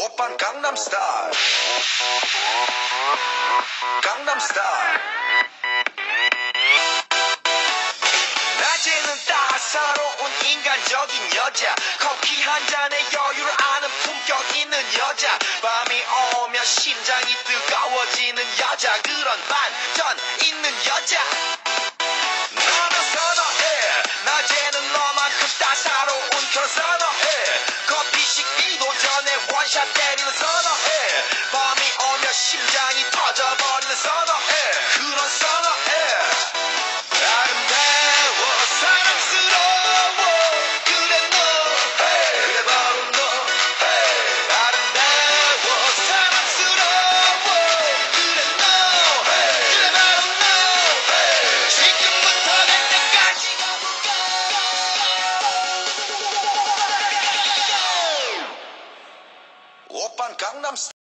오빤 강남스타일 강남스타일 낮에는 따사로운 인간적인 여자 커피 한 잔에 여유를 아는 품격 있는 여자 밤이 오면 심장이 뜨거워지는 여자 그런 반전 있는 여자 너는 선호해 낮에는 너만큼 따사로운 그런 선호해 커피 식기도 전에 원샷 때리는 선호해 밤이 오면 심장이 터져버리는 선호해 그런 선호해 아름다워 사랑스러워 그래 너 그래 바로 너 아름다워 사랑스러워 그래 너 그래 바로 너 지금부터 갈 때까지 오빤 강남스타일